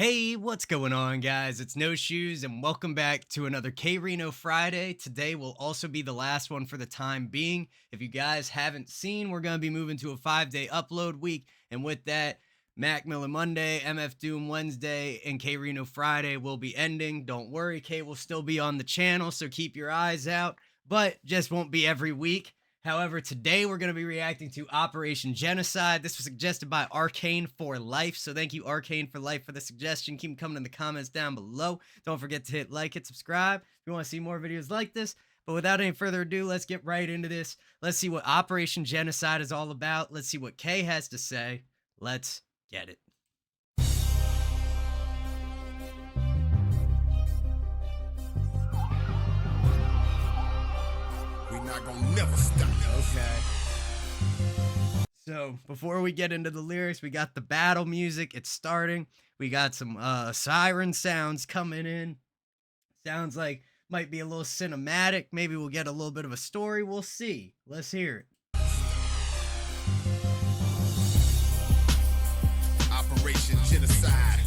Hey, what's going on, guys? It's No Shoes, and welcome back to another K-Rino Friday. Today will also be the last one for the time being. If you guys haven't seen, we're going to be moving to a 5-day upload week, and with that, Mac Miller Monday, MF Doom Wednesday, and K-Rino Friday will be ending. Don't worry, K will still be on the channel, so keep your eyes out, but just won't be every week. However, today we're going to be reacting to Operation Genocide. This was suggested by Arcane for Life, so thank you, Arcane for Life, for the suggestion. Keep them coming in the comments down below. Don't forget to hit like, hit subscribe if you want to see more videos like this. But without any further ado, let's get right into this. Let's see what Operation Genocide is all about. Let's see what K has to say. Let's get it. Not gonna never stop. Okay. So before we get into the lyrics, we got the battle music. It's starting. We got some siren sounds coming in. Sounds like might be a little cinematic. Maybe we'll get a little bit of a story. We'll see. Let's hear it. Operation Genocide.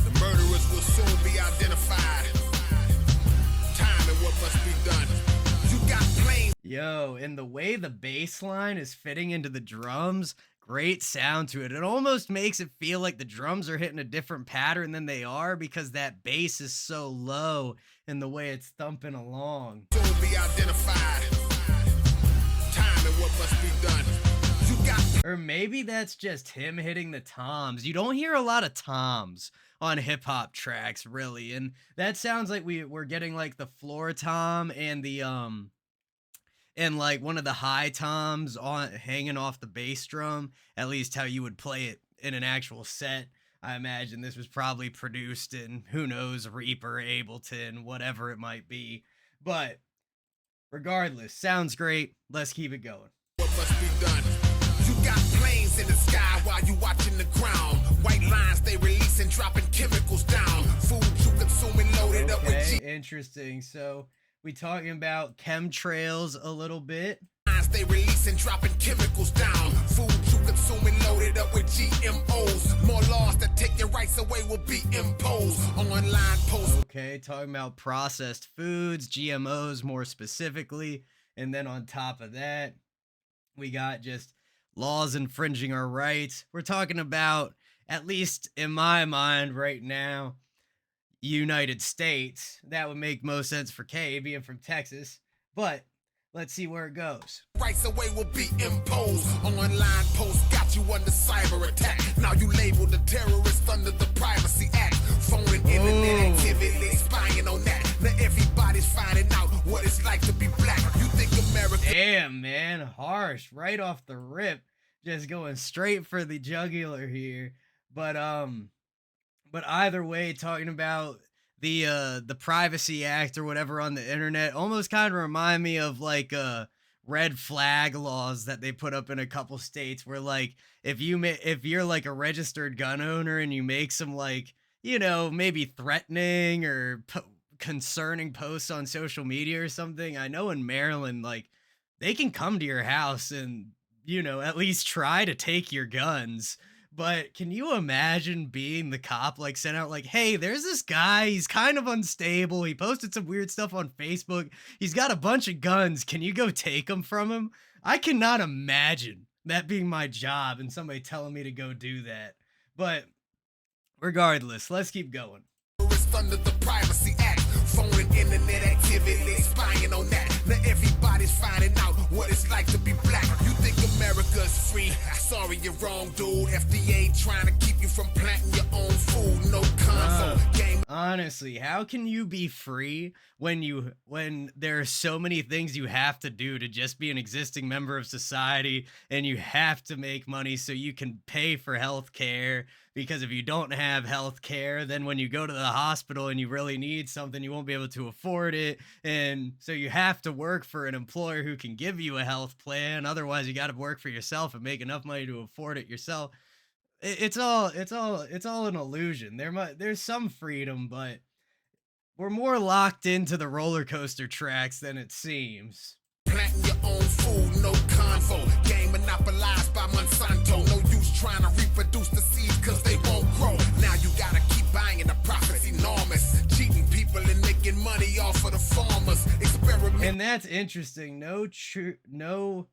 The murderers will soon be identified. What must be done? You got planes. Yo, and the way the bass line is fitting into the drums, great sound to it. It almost makes it feel like the drums are hitting a different pattern than they are because that bass is so low and the way it's thumping along. Soon be identified. Time and what must be done. You got. Or maybe that's just him hitting the toms. You don't hear a lot of toms on hip-hop tracks, really, and that sounds like we're getting like the floor tom and the and like one of the high toms on hanging off the bass drum, at least how you would play it in an actual set. I imagine this was probably produced in, who knows, Reaper, Ableton, whatever it might be, but regardless, sounds great. Let's keep it going. What must be done? You got planes in the sky while you watching the ground. White lines they releasing, dropping chemicals down. Food you consuming loaded up with G. Interesting. So we talking about chemtrails a little bit. Lines they releasing, dropping chemicals down. Food you consuming loaded up with GMOs. More laws that take your rights away will be imposed. Online posts. Okay, talking about processed foods, GMOs more specifically, and then on top of that, we got just laws infringing our rights. We're talking about, at least in my mind right now, United States. That would make most sense for K, being from Texas. But let's see where it goes. Rights away will be imposed. Online posts got you under cyber attack. Now you labeled a terrorist under the Privacy Act. Phone and internet activity, spying on that. Now everybody's finding out what it's like to be black. You think America... Damn, man, harsh, right off the rip. Just going straight for the jugular here. But either way, talking about the Privacy Act or whatever on the internet almost kind of remind me of like red flag laws that they put up in a couple states where, like, if you're like a registered gun owner and you make some, like, you know, maybe threatening or concerning posts on social media or something. I know in Maryland, like, they can come to your house and, you know, at least try to take your guns. But can you imagine being the cop, like, sent out, like, hey, there's this guy, he's kind of unstable, he posted some weird stuff on Facebook, he's got a bunch of guns, can you go take them from him? I cannot imagine that being my job and somebody telling me to go do that. But regardless, let's keep going. Under the Privacy Act, phone and internet activity, spying on that. Now everybody's finding out what it's like to be black. You think America's free? Sorry, you're wrong, dude. FDA trying to keep you from planting your own food. No convo game. Honestly, how can you be free when there are so many things you have to do to just be an existing member of society, and you have to make money so you can pay for health care? Because if you don't have health care, then when you go to the hospital and you really need something, you won't be able to afford it. And so you have to work for an employer who can give you a health plan. Otherwise, you got to work for yourself and make enough money to afford it yourself. It's all an illusion. There's some freedom, but we're more locked into the roller coaster tracks than it seems. Planting your own food, no convo. Game monopolized by Monsanto. No use trying to reproduce the seeds cause they won't And that's interesting. No true, no.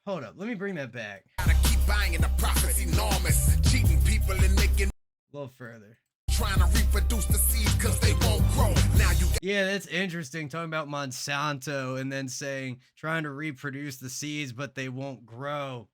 Hold up. Let me bring that back Gotta keep buying the profits enormous. Cheating people and making a little further. trying to reproduce the seeds because they won't grow. Now you Yeah, that's interesting. Talking about Monsanto and then saying trying to reproduce the seeds, but they won't grow.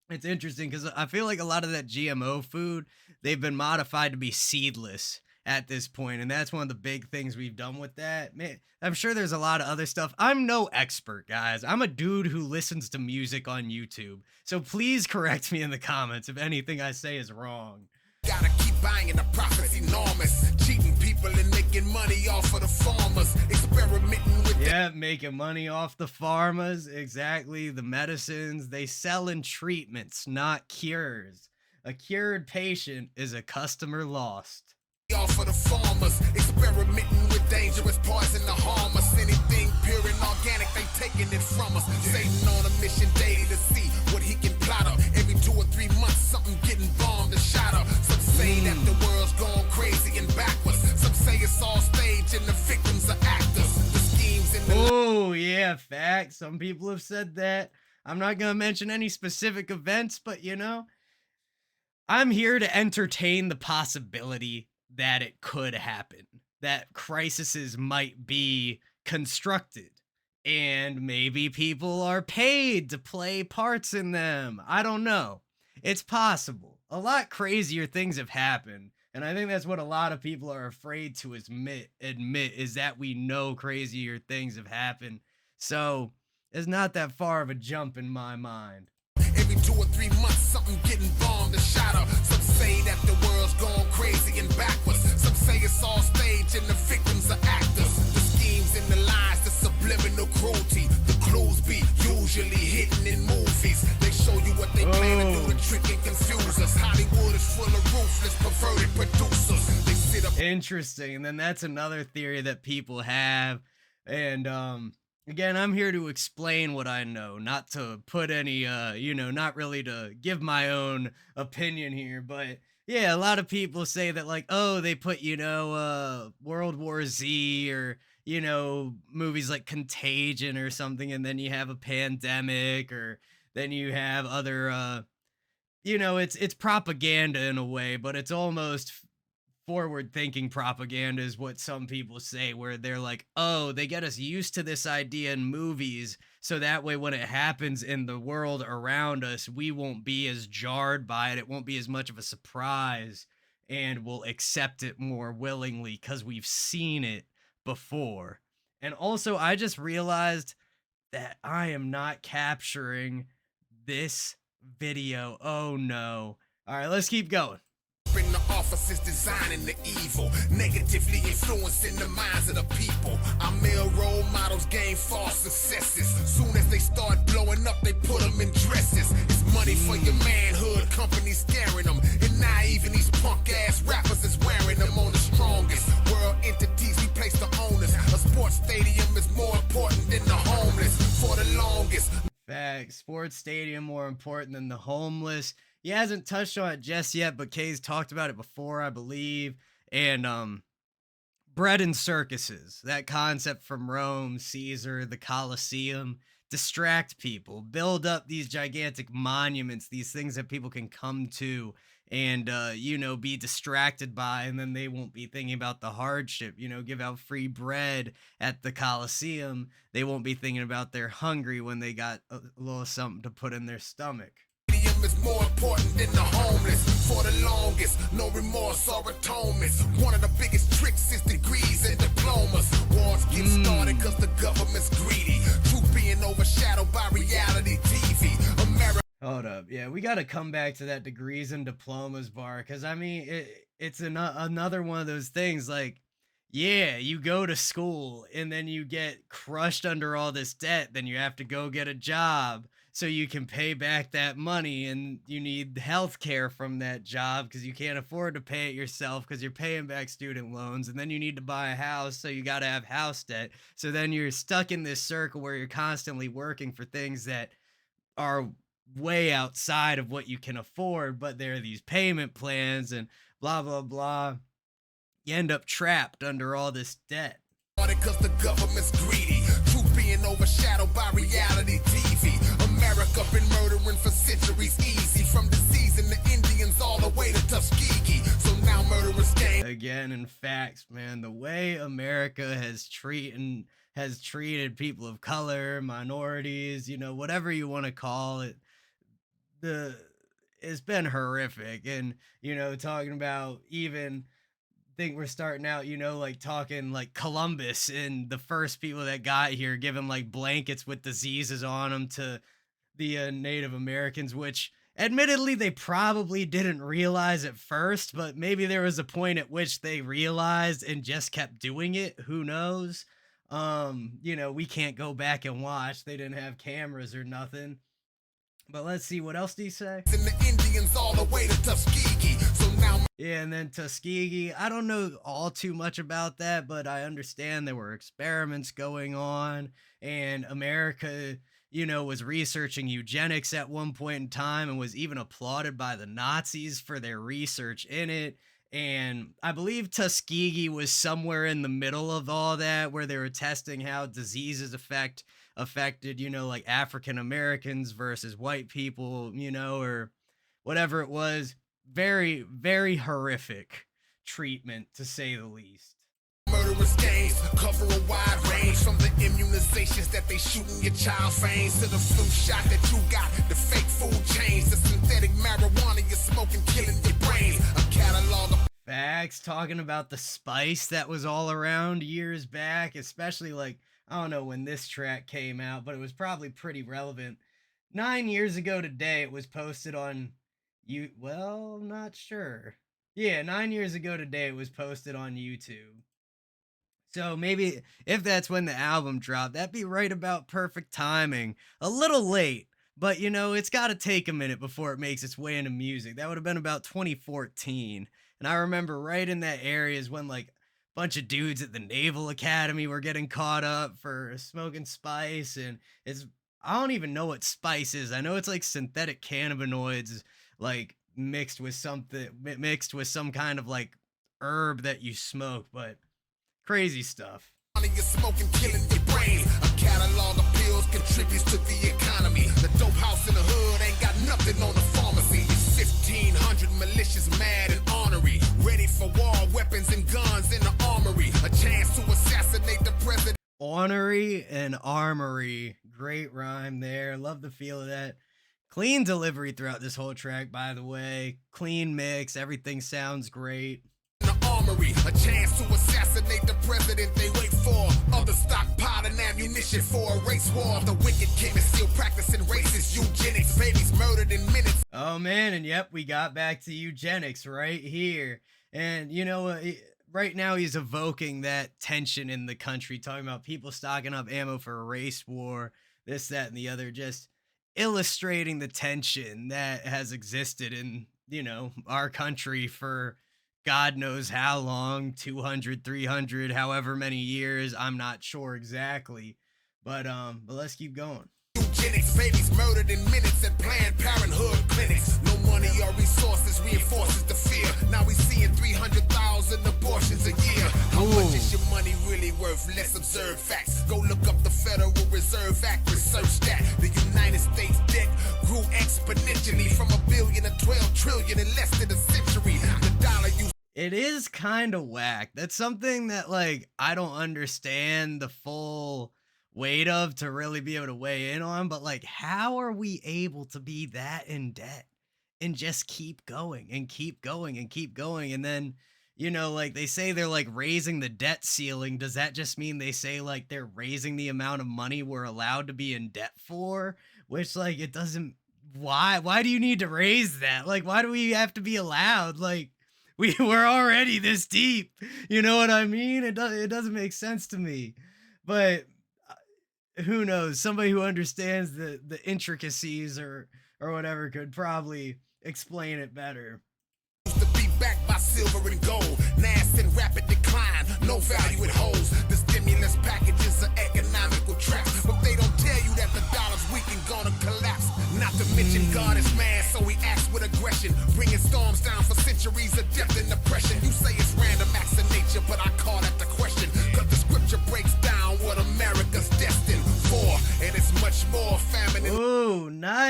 It's interesting because I feel like a lot of that GMO food, they've been modified to be seedless at this point, and that's one of the big things we've done with that. Man, I'm sure there's a lot of other stuff. I'm no expert, guys. I'm a dude who listens to music on YouTube. So please correct me in the comments if anything I say is wrong. gotta keep buying the profits enormous. Cheating people and making money off of the farmers. Experimenting with Yeah, making money off the pharmas, exactly. The medicines they sell in treatments, not cures. A cured patient is a customer lost. off of the farmers. Experimenting with dangerous poison to harm us. Anything pure and organic, they taking it from us. Satan on a mission daily to see what he can plot up. Every 2 or 3 months, something getting bombed and shot up. Some say that the world's gone crazy and backwards. Some say it's all staged and the victims are actors. The schemes in the Oh, yeah, fact. Some people have said that. I'm not going to mention any specific events, but I'm here to entertain the possibility that it could happen, that crises might be constructed, and maybe people are paid to play parts in them. I don't know. It's possible. A lot crazier things have happened. And I think that's what a lot of people are afraid to admit is that we know crazier things have happened. So it's not that far of a jump in my mind. every 2 or 3 months, something getting bombed and shot up. Some say that the world's gone crazy and backwards. Some say it's all staged and the victims are actors. The schemes and the lies, the subliminal cruelty. The clues be usually hidden in movies. They show you what they plan to do to trick and confuse us. Hollywood is full of ruthless, perverted producers. They sit up. Interesting. And then that's another theory that people have. And again, I'm here to explain what I know, not to put any not really to give my own opinion here, but yeah, a lot of people say that like, oh, they put, World War Z or movies like Contagion or something, and then you have a pandemic, or then you have other it's propaganda in a way, but it's almost forward thinking propaganda is what some people say, where they're like, oh, they get us used to this idea in movies so that way when it happens in the world around us we won't be as jarred by it, it won't be as much of a surprise, and we'll accept it more willingly because we've seen it before. And also I just realized that I am not capturing this video. Oh no. All right, let's keep going. In the offices designing the evil, negatively influencing the minds of the people. Our male role models gain false successes. Soon as they start blowing up, they put them in dresses. It's money for your manhood, companies scaring them. And now even these punk ass rappers is wearing them on the strongest world entities. We place the owners. A sports stadium is more important than the homeless for the longest. Facts. Sports stadium more important than the homeless. He hasn't touched on it just yet, but Kay's talked about it before, I believe. And bread and circuses, that concept from Rome, Caesar, the Colosseum, distract people, build up these gigantic monuments, these things that people can come to and be distracted by, and then they won't be thinking about the hardship. Give out free bread at the Colosseum, they won't be thinking about they're hungry when they got a little something to put in their stomach. Is more important than the homeless for the longest. No remorse or atonement. One of the biggest tricks is degrees and diplomas. Wars get started because the government's greedy. Truth being overshadowed by reality TV. America. Hold up. Yeah, we got to come back to that degrees and diplomas bar, because I mean, it's another one of those things like, yeah, you go to school and then you get crushed under all this debt. Then you have to go get a job so you can pay back that money, and you need health care from that job because you can't afford to pay it yourself because you're paying back student loans. And then you need to buy a house, so you got to have house debt. So then you're stuck in this circle where you're constantly working for things that are way outside of what you can afford, but there are these payment plans and blah, blah, blah. You end up trapped under all this debt. Because the government's greedy. overshadowed by reality TV. America been murdering for centuries easy, from the seas and the Indians all the way to Tuskegee. So now murderers gang. Again, in facts, man, the way America has treated people of color, minorities, whatever you want to call it, the it's been horrific. And talking about, even think we're starting out, like talking like Columbus and the first people that got here, giving like blankets with diseases on them to the Native Americans, which admittedly they probably didn't realize at first, but maybe there was a point at which they realized and just kept doing it. Who knows? We can't go back and watch. They didn't have cameras or nothing. But let's see, what else do you say? And the Indians all the way to Tuskegee. So now. Yeah, and then Tuskegee, I don't know all too much about that, but I understand there were experiments going on, and America, was researching eugenics at one point in time and was even applauded by the Nazis for their research in it. And I believe Tuskegee was somewhere in the middle of all that, where they were testing how diseases affected, like African Americans versus white people, or whatever it was. Very, very horrific treatment, to say the least. Murderous gangs cover a wide range, from the immunizations that they shoot in your child's veins to the flu shot that you got, the fake food chains, the synthetic marijuana you're smoking, killing your brains. A catalog of facts, talking about the spice that was all around years back, especially like, I don't know when this track came out, but it was probably pretty relevant. 9 years ago today, it was posted on I'm not sure. Yeah, 9 years ago today, it was posted on YouTube. So maybe if that's when the album dropped, that'd be right about perfect timing. A little late, but it's got to take a minute before it makes its way into music. That would have been about 2014. And I remember right in that area is when like a bunch of dudes at the Naval Academy were getting caught up for smoking spice. And I don't even know what spice is. I know it's like synthetic cannabinoids, like mixed with some kind of like herb that you smoke, but crazy stuff. you're smoking, killing your brain. A catalog of pills contributes to the economy. The dope house in the hood ain't got nothing on the pharmacy. It's 1,500 malicious, mad and ornery, ready for war, weapons and guns in the armory. A chance to assassinate the president. Ornery and armory. Great rhyme there. Love the feel of that. Clean delivery throughout this whole track, by the way. Clean mix. Everything sounds great. The armory, a chance to assassinate the president they wait for. Other stockpiling ammunition for a race war. The wicked chemists still practicing racist eugenics. Babies murdered in minutes. Oh man, and yep, we got back to eugenics right here. And right now he's evoking that tension in the country, talking about people stocking up ammo for a race war, this, that, and the other, just illustrating the tension that has existed in, our country for God knows how long, 200, 300, however many years, I'm not sure exactly. But let's keep going. Eugenics, babies murdered in minutes at Planned Parenthood clinics. No money or resources reinforces the fear. Now we seeing 300,000 abortions a year. How much is your money really worth? Let's observe facts. Go look up the Federal Reserve Act, research that. The United States debt grew exponentially from $1 billion to $12 trillion in less than a century. The dollar used. It is kind of whack. That's something that like I don't understand the full weight of to really be able to weigh in on, but like how are we able to be that in debt and just keep going and keep going and keep going? And then like they say they're like raising the debt ceiling. Does that just mean they say like they're raising the amount of money we're allowed to be in debt for? Which like it doesn't. Why do you need to raise that? Like why do we have to be allowed? Like we're already this deep, you know what I mean? It doesn't make sense to me. But who knows? Somebody who understands the intricacies or whatever could probably explain it better. To be backed by silver and gold, nasty and rapid decline, no value it holds. The stimulus packages are economical traps, but they don't tell you that the dollar's weak and gonna collapse. Not to mention God is mad, so he acts with aggression, bringing storms down for centuries of death and oppression. You say it's random acts of nature, but I call that the question, cause the scripture breaks down what America's destined for.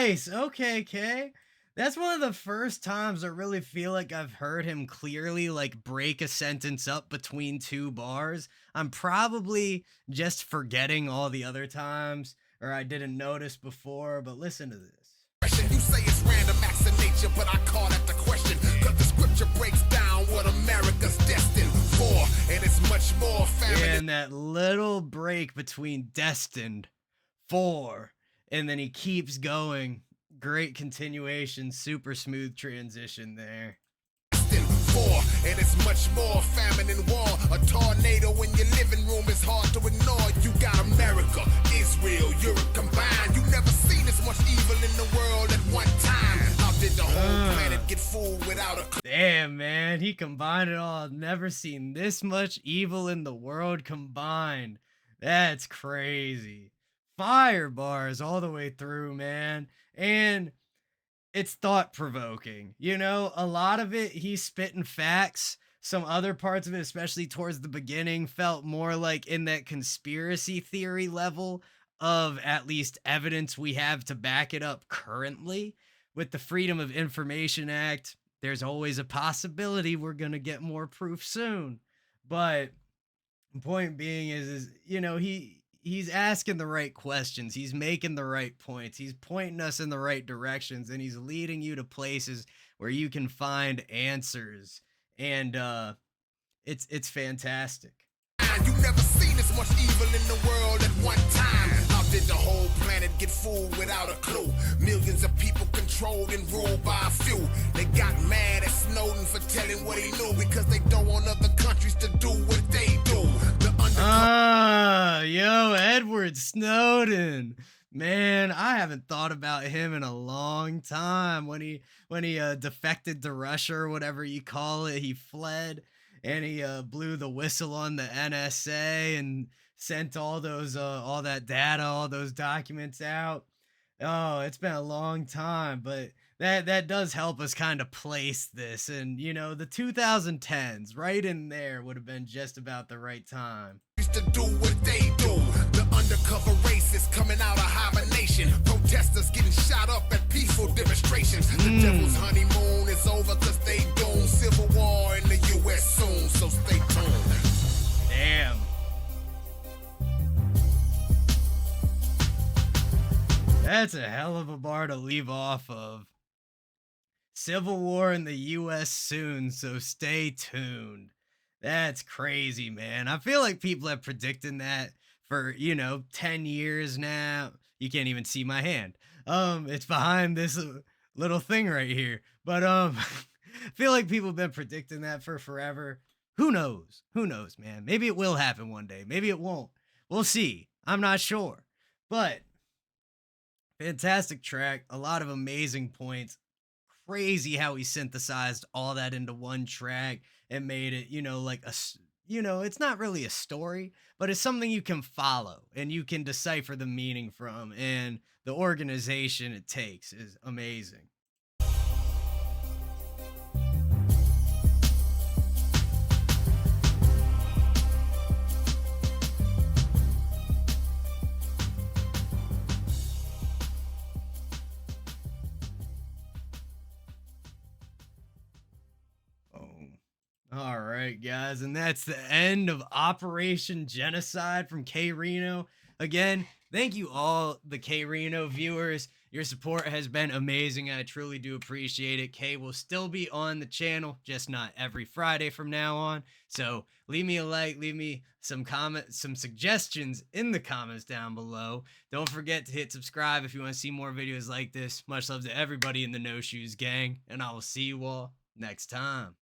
Nice. Okay, Kay. That's one of the first times I really feel like I've heard him clearly like break a sentence up between two bars. I'm probably just forgetting all the other times or I didn't notice before, but listen to this. You say it's random acts of nature, but I call that the question. Cause the scripture breaks down what America's destined for. And it's much more famine. And that little break between destined for, and then he keeps going. Great continuation, super smooth transition there. For, and it's much more famine and war. A tornado in your living room is hard to ignore. You got America, Israel, Europe combined. You never seen this much evil in the world at one time. How did the whole planet get fooled without a damn, man, he combined it all. I've never seen this much evil in the world combined. That's crazy. Fire bars all the way through, man. And it's thought provoking. You know, a lot of it, he's spitting facts. Some other parts of it, especially towards the beginning, felt more like in that conspiracy theory level of at least evidence we have to back it up currently. With the Freedom of Information Act, there's always a possibility we're going to get more proof soon. But point being is you know, he's asking the right questions, he's making the right points, he's pointing us in the right directions, and he's leading you to places where you can find answers. And it's fantastic. you never seen this much evil in the world at one time. How did the whole planet get fooled without a clue? Millions of people controlled and ruled by a few. They got mad at Snowden for telling what he knew because they don't want other countries to do what they do. Yo, Edward Snowden. Man, I haven't thought about him in a long time. When he defected to Russia or whatever you call it, he fled and he blew the whistle on the NSA and sent all that data, all those documents out. Oh, it's been a long time, but that does help us kind of place this. And you know, the 2010s right in there would have been just about the right time. To do what they do. The undercover racists coming out of hibernation. Protesters getting shot up at peaceful demonstrations. The devil's honeymoon is over cause they doomed. Civil war in the US soon, so stay tuned. Damn. That's a hell of a bar to leave off of. Civil war in the US soon, so stay tuned. That's crazy, man. I feel like people have predicted that for, you know, 10 years now. You can't even see my hand. It's behind this little thing right here. But I feel like people have been predicting that for forever. Who knows? Who knows, man? Maybe it will happen one day. Maybe it won't. We'll see. I'm not sure. But fantastic track, a lot of amazing points. Crazy how he synthesized all that into one track and made it, you know, like you know, it's not really a story, but it's something you can follow and you can decipher the meaning from. And the organization it takes is amazing. All right, guys, and that's the end of Operation Genocide from K-Rino. Again, thank you all the K-Rino viewers. Your support has been amazing. I truly do appreciate it. K will still be on the channel, just not every Friday from now on. So leave me a like, leave me some comments, some suggestions in the comments down below. Don't forget to hit subscribe if you want to see more videos like this. Much love to everybody in the No Shoes gang, and I will see you all next time.